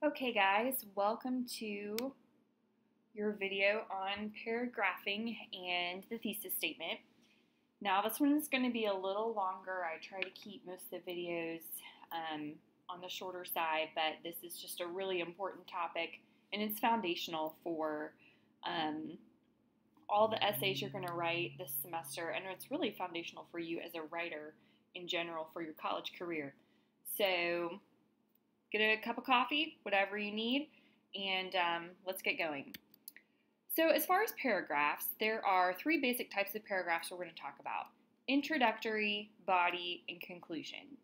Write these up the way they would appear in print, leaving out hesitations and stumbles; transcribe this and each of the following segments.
Okay guys, welcome to your video on paragraphing and the thesis statement. Now this one is going to be a little longer. I try to keep most of the videos on the shorter side, but this is just a really important topic and it's foundational for all the essays you're going to write this semester, and it's really foundational for you as a writer in general for your college career. So get a cup of coffee, whatever you need, and let's get going. So as far as paragraphs, there are three basic types of paragraphs we're going to talk about: introductory, body, and conclusion.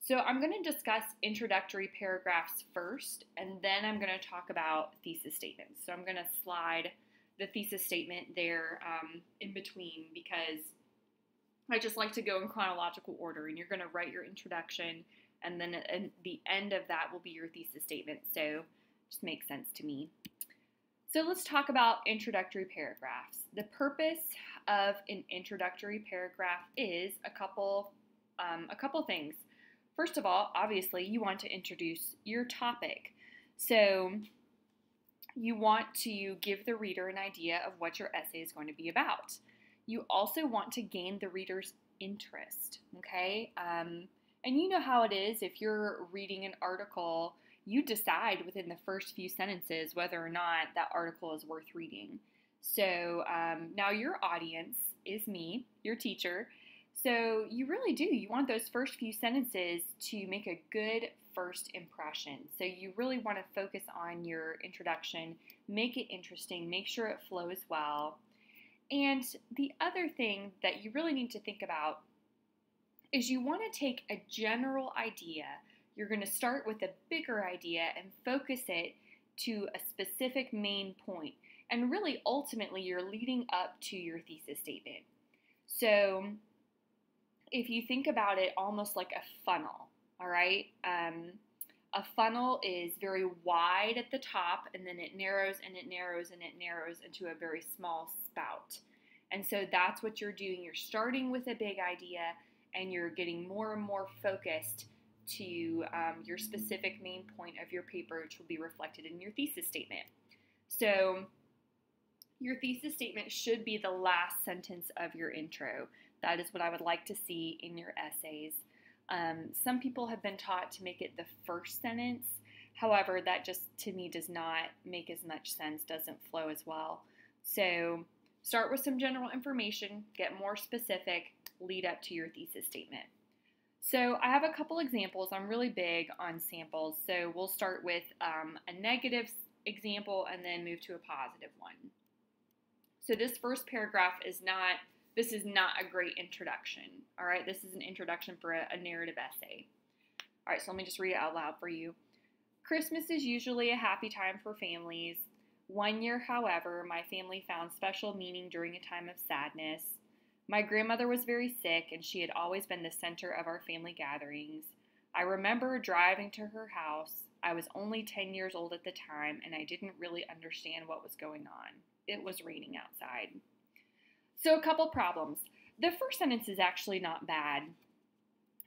So I'm going to discuss introductory paragraphs first, and then I'm going to talk about thesis statements. So I'm going to slide the thesis statement there in between, because I just like to go in chronological order, and you're going to write your introduction, and then at the end of that will be your thesis statement. So it just makes sense to me. So let's talk about introductory paragraphs. The purpose of an introductory paragraph is a couple things. First of all, obviously, you want to introduce your topic. So you want to give the reader an idea of what your essay is going to be about. You also want to gain the reader's interest, okay? And you know how it is. If you're reading an article, you decide within the first few sentences whether or not that article is worth reading. So now your audience is me, your teacher. So you really do. You want those first few sentences to make a good first impression. So you really want to focus on your introduction, make it interesting, make sure it flows well. And the other thing that you really need to think about is you want to take a general idea. You're going to start with a bigger idea and focus it to a specific main point. And really, ultimately, you're leading up to your thesis statement. So if you think about it almost like a funnel, all right? A funnel is very wide at the top, and then it narrows and it narrows and it narrows into a very small spout. And so that's what you're doing. You're starting with a big idea, and you're getting more and more focused to your specific main point of your paper, which will be reflected in your thesis statement. So your thesis statement should be the last sentence of your intro. That is what I would like to see in your essays. Some people have been taught to make it the first sentence. However, that just, to me, does not make as much sense, doesn't flow as well. So start with some general information, get more specific, lead up to your thesis statement. So I have a couple examples. I'm really big on samples. So we'll start with a negative example and then move to a positive one. So this first paragraph is not a great introduction, all right? This is an introduction for a narrative essay. All right, so let me just read it out loud for you. Christmas is usually a happy time for families. One year, however, my family found special meaning during a time of sadness. My grandmother was very sick, and she had always been the center of our family gatherings. I remember driving to her house. I was only 10 years old at the time, and I didn't really understand what was going on. It was raining outside. So a couple problems. The first sentence is actually not bad.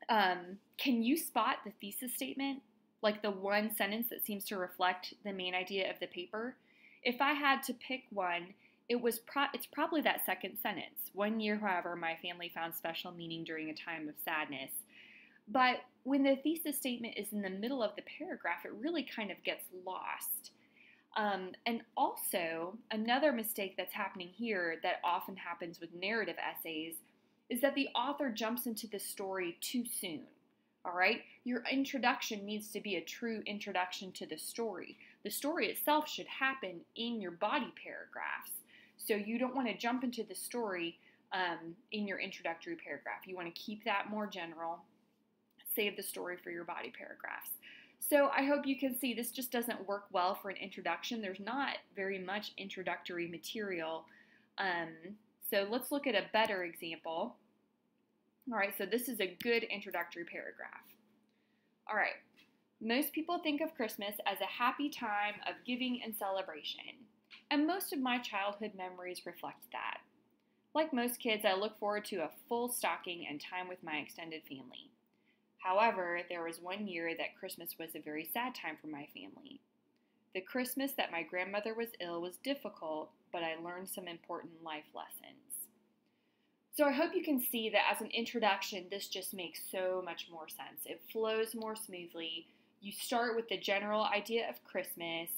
Can you spot the thesis statement? Like the one sentence that seems to reflect the main idea of the paper? If I had to pick one, it's probably that second sentence. One year, however, my family found special meaning during a time of sadness. But when the thesis statement is in the middle of the paragraph, it really kind of gets lost. And also, another mistake that's happening here that often happens with narrative essays is that the author jumps into the story too soon, all right? Your introduction needs to be a true introduction to the story. The story itself should happen in your body paragraphs. So you don't want to jump into the story in your introductory paragraph. You want to keep that more general, save the story for your body paragraphs. So I hope you can see this just doesn't work well for an introduction. There's not very much introductory material. So let's look at a better example. All right, so this is a good introductory paragraph. All right, most people think of Christmas as a happy time of giving and celebration, and most of my childhood memories reflect that. Like most kids, I look forward to a full stocking and time with my extended family. However, there was one year that Christmas was a very sad time for my family. The Christmas that my grandmother was ill was difficult, but I learned some important life lessons. So I hope you can see that as an introduction, this just makes so much more sense. It flows more smoothly. You start with the general idea of Christmas.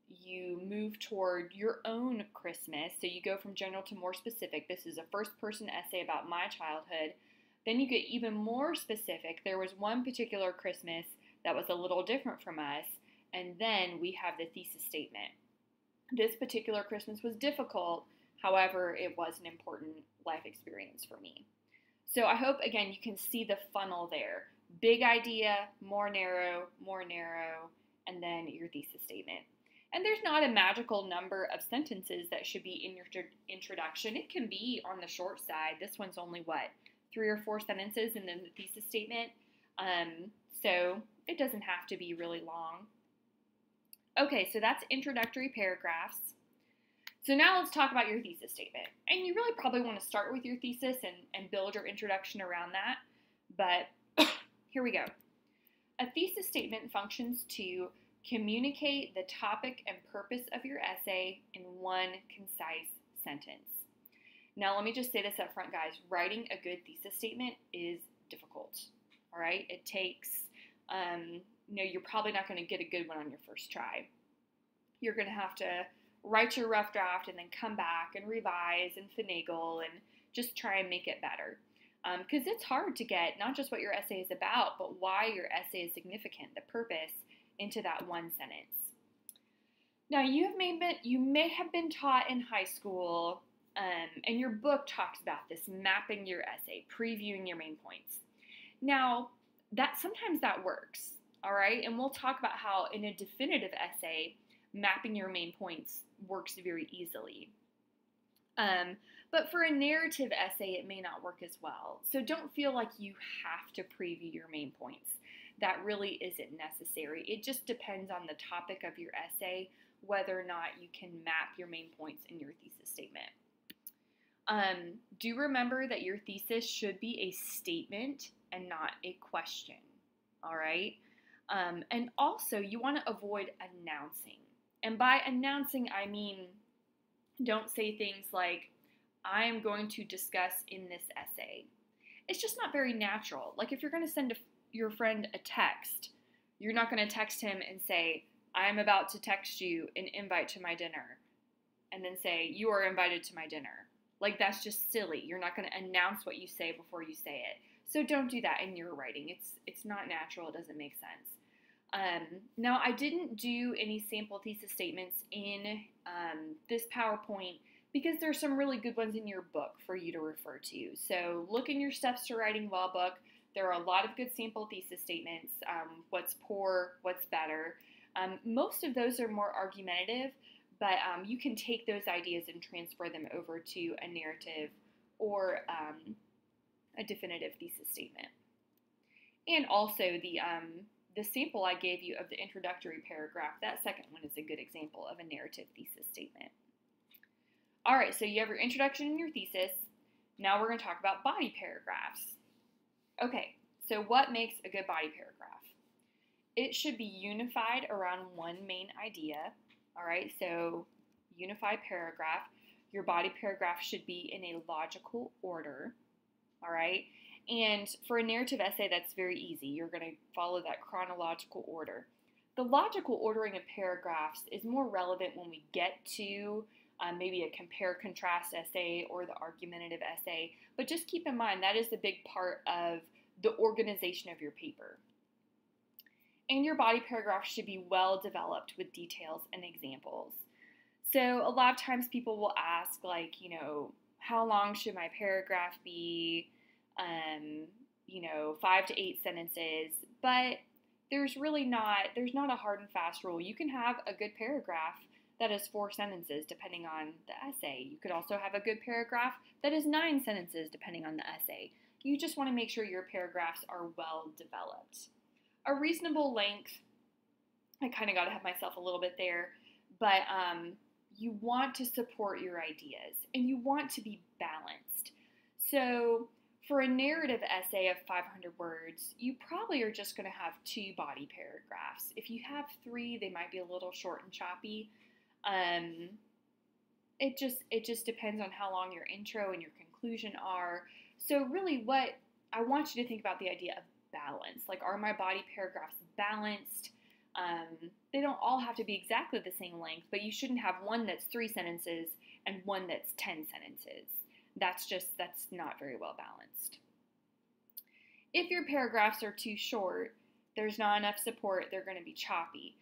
You move toward your own Christmas. So you go from general to more specific. This is a first-person essay about my childhood. Then you get even more specific. There was one particular Christmas that was a little different from us. And then we have the thesis statement. This particular Christmas was difficult. However, it was an important life experience for me. So I hope, again, you can see the funnel there. Big idea, more narrow, and then your thesis statement. And there's not a magical number of sentences that should be in your introduction. It can be on the short side. This one's only, 3 or 4 sentences in the thesis statement. So it doesn't have to be really long. Okay, so that's introductory paragraphs. So now let's talk about your thesis statement. And you really probably want to start with your thesis and build your introduction around that. But here we go. A thesis statement functions to communicate the topic and purpose of your essay in one concise sentence. Now, let me just say this up front, guys. Writing a good thesis statement is difficult, all right? It takes, you're probably not going to get a good one on your first try. You're going to have to write your rough draft and then come back and revise and finagle and just try and make it better. Because it's hard to get not just what your essay is about, but why your essay is significant, the purpose, into that one sentence. Now, you may have been taught in high school, and your book talks about this, mapping your essay, previewing your main points. Now, sometimes that works, all right? And we'll talk about how in a definitive essay, mapping your main points works very easily. But for a narrative essay, it may not work as well. So don't feel like you have to preview your main points. That really isn't necessary. It just depends on the topic of your essay, whether or not you can map your main points in your thesis statement. Do remember that your thesis should be a statement and not a question, all right? And also, you want to avoid announcing. And by announcing, I mean, don't say things like, I am going to discuss in this essay. It's just not very natural. Like if you're going to send your friend a text, you're not going to text him and say, I am about to text you an invite to my dinner, and then say, you are invited to my dinner. Like that's just silly. You're not going to announce what you say before you say it. So don't do that in your writing. It's not natural. It doesn't make sense. Now, I didn't do any sample thesis statements in this PowerPoint because there's some really good ones in your book for you to refer to. So look in your Steps to Writing Well book. There are a lot of good sample thesis statements. What's poor, what's better. Most of those are more argumentative, but you can take those ideas and transfer them over to a narrative or a definitive thesis statement. And also the sample I gave you of the introductory paragraph, that second one is a good example of a narrative thesis statement. All right, so you have your introduction and your thesis. Now we're going to talk about body paragraphs. Okay, so what makes a good body paragraph? It should be unified around one main idea. All right, so unified paragraph. Your body paragraph should be in a logical order. All right, and for a narrative essay, that's very easy. You're going to follow that chronological order. The logical ordering of paragraphs is more relevant when we get to maybe a compare-contrast essay or the argumentative essay, but just keep in mind that is a big part of the organization of your paper. And your body paragraph should be well developed with details and examples. So a lot of times people will ask, like, how long should my paragraph be? 5 to 8 sentences, but there's not a hard and fast rule. You can have a good paragraph that is 4 sentences depending on the essay. You could also have a good paragraph that is 9 sentences depending on the essay. You just want to make sure your paragraphs are well developed. A reasonable length, I kind of got ahead of myself a little bit there, but you want to support your ideas and you want to be balanced. So For a narrative essay of 500 words, you probably are just going to have 2 body paragraphs. If you have 3, they might be a little short and choppy. It just depends on how long your intro and your conclusion are. So really what I want you to think about the idea of balance. Like, are my body paragraphs balanced? They don't all have to be exactly the same length, but you shouldn't have one that's 3 sentences and one that's 10 sentences. That's not very well balanced. If your paragraphs are too short, there's not enough support, they're going to be choppy.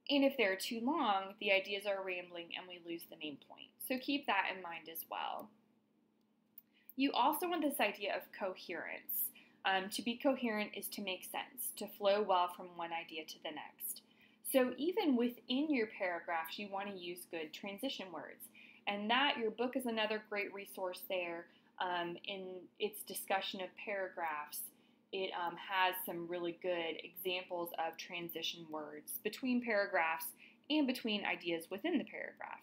And if they're too long, the ideas are rambling and we lose the main point. So keep that in mind as well. You also want this idea of coherence. To be coherent is to make sense, to flow well from one idea to the next. So even within your paragraphs, you want to use good transition words. And that, your book is another great resource there in its discussion of paragraphs. It has some really good examples of transition words between paragraphs and between ideas within the paragraph.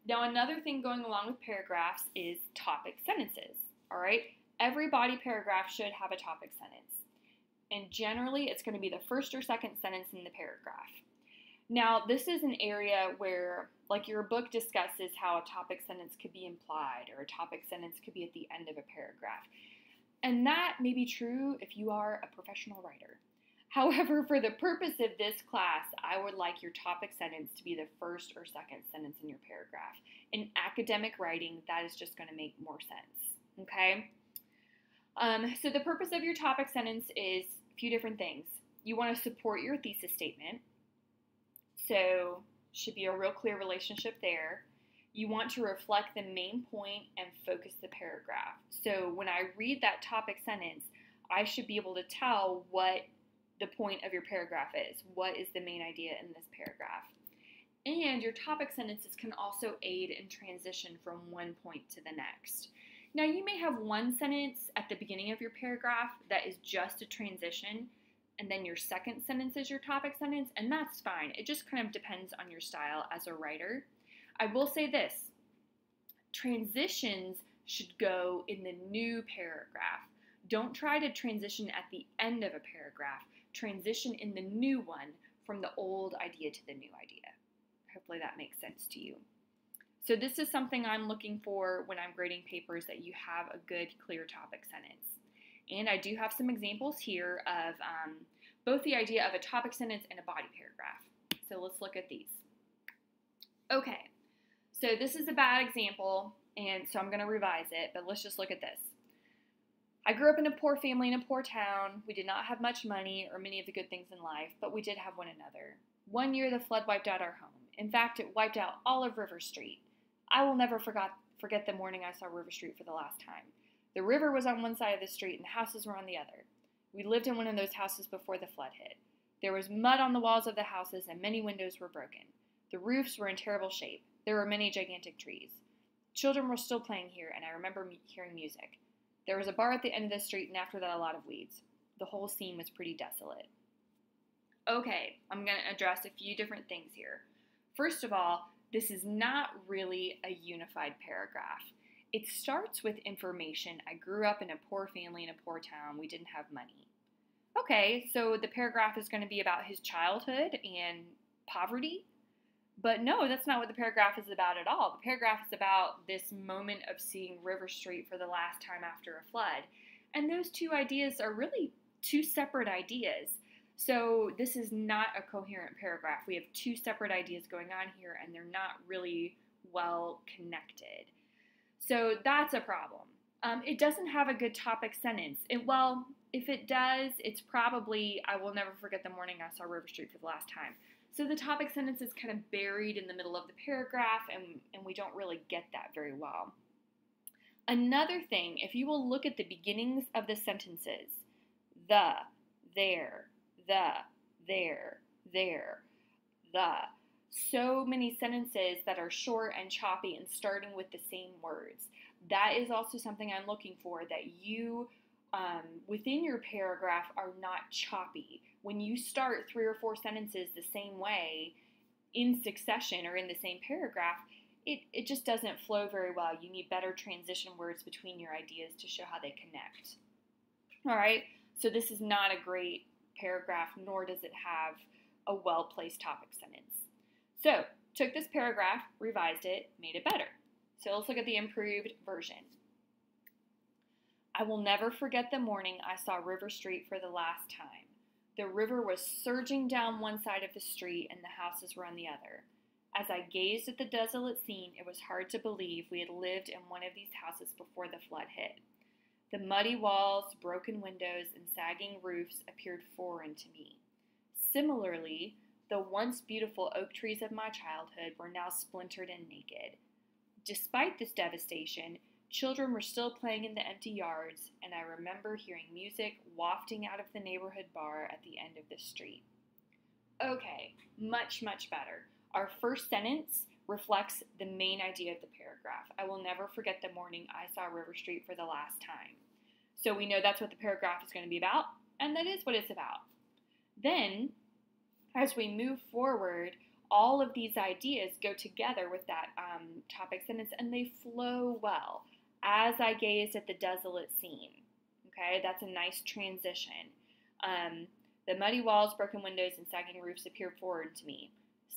Now, another thing going along with paragraphs is topic sentences. All right, every body paragraph should have a topic sentence, and generally it's going to be the first or second sentence in the paragraph. Now, this is an area where, like, your book discusses how a topic sentence could be implied or a topic sentence could be at the end of a paragraph. And that may be true if you are a professional writer. However, for the purpose of this class, I would like your topic sentence to be the first or second sentence in your paragraph. In academic writing, that is just going to make more sense. Okay? So the purpose of your topic sentence is a few different things. You want to support your thesis statement. So should be a real clear relationship there. You want to reflect the main point and focus the paragraph. So when I read that topic sentence, I should be able to tell what the point of your paragraph is. What is the main idea in this paragraph? And your topic sentences can also aid in transition from one point to the next. Now, you may have one sentence at the beginning of your paragraph that is just a transition, and then your second sentence is your topic sentence, and that's fine. It just kind of depends on your style as a writer. I will say this, transitions should go in the new paragraph. Don't try to transition at the end of a paragraph. Transition in the new one from the old idea to the new idea. Hopefully that makes sense to you. So this is something I'm looking for when I'm grading papers, that you have a good, clear topic sentence. And I do have some examples here of both the idea of a topic sentence and a body paragraph. So let's look at these. Okay, so this is a bad example, and so I'm going to revise it, but let's just look at this. I grew up in a poor family in a poor town. We did not have much money or many of the good things in life, but we did have one another. One year the flood wiped out our home. In fact, it wiped out all of River Street. I will never forget the morning I saw River Street for the last time. The river was on one side of the street and the houses were on the other. We lived in one of those houses before the flood hit. There was mud on the walls of the houses and many windows were broken. The roofs were in terrible shape. There were many gigantic trees. Children were still playing here, and I remember hearing music. There was a bar at the end of the street, and after that a lot of weeds. The whole scene was pretty desolate. Okay, I'm going to address a few different things here. First of all, this is not really a unified paragraph. It starts with information. I grew up in a poor family in a poor town. We didn't have money. Okay, so the paragraph is going to be about his childhood and poverty. But no, that's not what the paragraph is about at all. The paragraph is about this moment of seeing River Street for the last time after a flood. And those two ideas are really two separate ideas. So this is not a coherent paragraph. We have two separate ideas going on here, and they're not really well connected. So that's a problem. It doesn't have a good topic sentence. Well, if it does, it's probably, I will never forget the morning I saw River Street for the last time. So the topic sentence is kind of buried in the middle of the paragraph, and we don't really get that very well. Another thing, if you will look at the beginnings of the sentences, the, there, the, there, the. So many sentences that are short and choppy and starting with the same words. That is also something I'm looking for, that you, within your paragraph, are not choppy. When you start 3 or 4 sentences the same way in succession or in the same paragraph, it just doesn't flow very well. You need better transition words between your ideas to show how they connect. All right, so this is not a great paragraph, nor does it have a well-placed topic sentence. So, took this paragraph, revised it, made it better. So let's look at the improved version. I will never forget the morning I saw River Street for the last time. The river was surging down one side of the street and the houses were on the other. As I gazed at the desolate scene, it was hard to believe we had lived in one of these houses before the flood hit. The muddy walls, broken windows, and sagging roofs appeared foreign to me. Similarly, the once beautiful oak trees of my childhood were now splintered and naked. Despite this devastation, children were still playing in the empty yards, and I remember hearing music wafting out of the neighborhood bar at the end of the street. Okay, much, much better. Our first sentence reflects the main idea of the paragraph. I will never forget the morning I saw River Street for the last time. So we know that's what the paragraph is going to be about, and that is what it's about. Then, as we move forward, all of these ideas go together with that topic sentence, and they flow well. As I gazed at the desolate scene. Okay, that's a nice transition. The muddy walls, broken windows, and sagging roofs appeared foreign to me.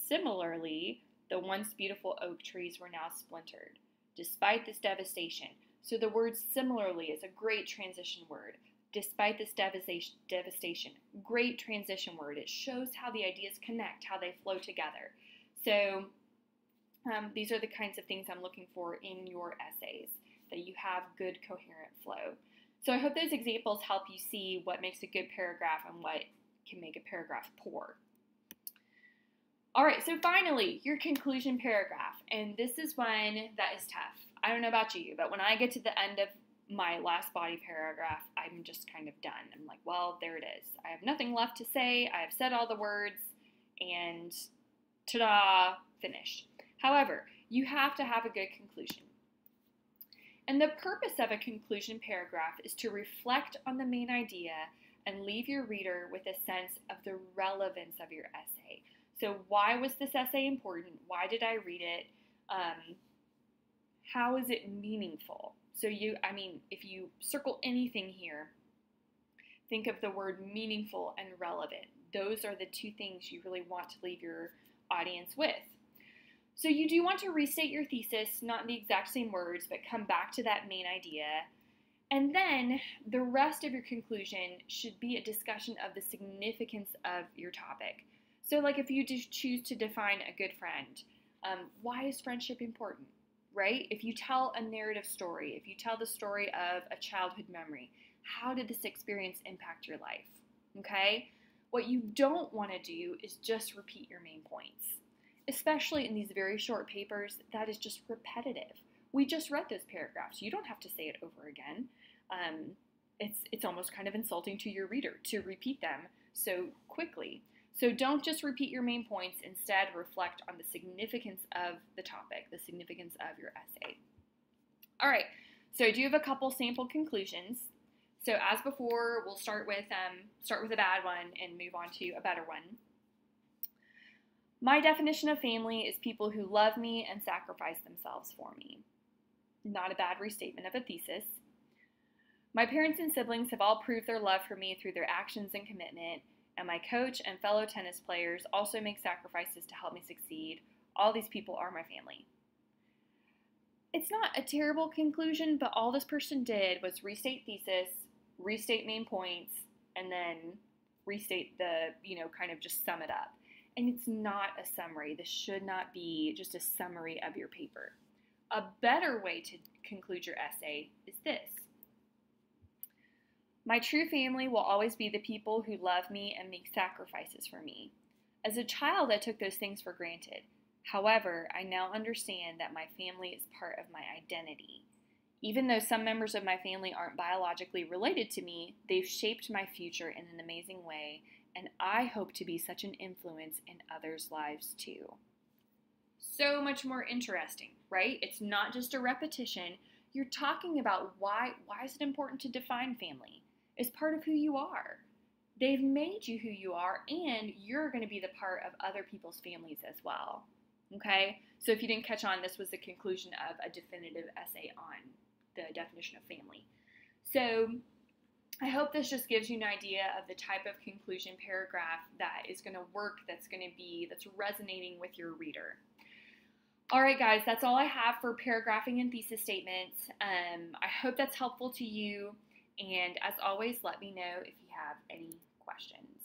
Similarly, the once beautiful oak trees were now splintered, despite this devastation. So the word similarly is a great transition word. Despite this devastation, great transition word. It shows how the ideas connect, how they flow together. So these are the kinds of things I'm looking for in your essays, that you have good coherent flow. So I hope those examples help you see what makes a good paragraph and what can make a paragraph poor. All right, so finally, your conclusion paragraph. And this is one that is tough. I don't know about you, but when I get to the end of my last body paragraph, I'm just kind of done. I'm like, well, there it is. I have nothing left to say. I have said all the words, and ta-da, finished. However, you have to have a good conclusion. And the purpose of a conclusion paragraph is to reflect on the main idea and leave your reader with a sense of the relevance of your essay. So why was this essay important? Why did I read it? How is it meaningful? So if you circle anything here, think of the word meaningful and relevant. Those are the two things you really want to leave your audience with. So you do want to restate your thesis, not in the exact same words, but come back to that main idea. And then the rest of your conclusion should be a discussion of the significance of your topic. So like if you choose to define a good friend, why is friendship important, right? If you tell a narrative story, if you tell the story of a childhood memory, how did this experience impact your life, okay? What you don't want to do is just repeat your main points. Especially in these very short papers, that is just repetitive. We just read those paragraphs. You don't have to say it over again. It's almost kind of insulting to your reader to repeat them so quickly. So don't just repeat your main points. Instead, reflect on the significance of the topic, the significance of your essay. All right, so I do have a couple sample conclusions. So as before, we'll start with a bad one and move on to a better one. My definition of family is people who love me and sacrifice themselves for me. Not a bad restatement of a thesis. My parents and siblings have all proved their love for me through their actions and commitment, and my coach and fellow tennis players also make sacrifices to help me succeed. All these people are my family. It's not a terrible conclusion, but all this person did was restate thesis, restate main points, and then restate the, kind of just sum it up. And it's not a summary. This should not be just a summary of your paper. A better way to conclude your essay is this. My true family will always be the people who love me and make sacrifices for me. As a child, I took those things for granted. However, I now understand that my family is part of my identity. Even though some members of my family aren't biologically related to me, they've shaped my future in an amazing way, and I hope to be such an influence in others' lives too. So much more interesting, right? It's not just a repetition. You're talking about why is it important to define family? It's part of who you are. They've made you who you are, and you're going to be the part of other people's families as well. Okay, so if you didn't catch on, this was the conclusion of a definitive essay on the definition of family. So I hope this just gives you an idea of the type of conclusion paragraph that is going to work, that's resonating with your reader. All right, guys, that's all I have for paragraphing and thesis statements. I hope that's helpful to you. And as always, let me know if you have any questions.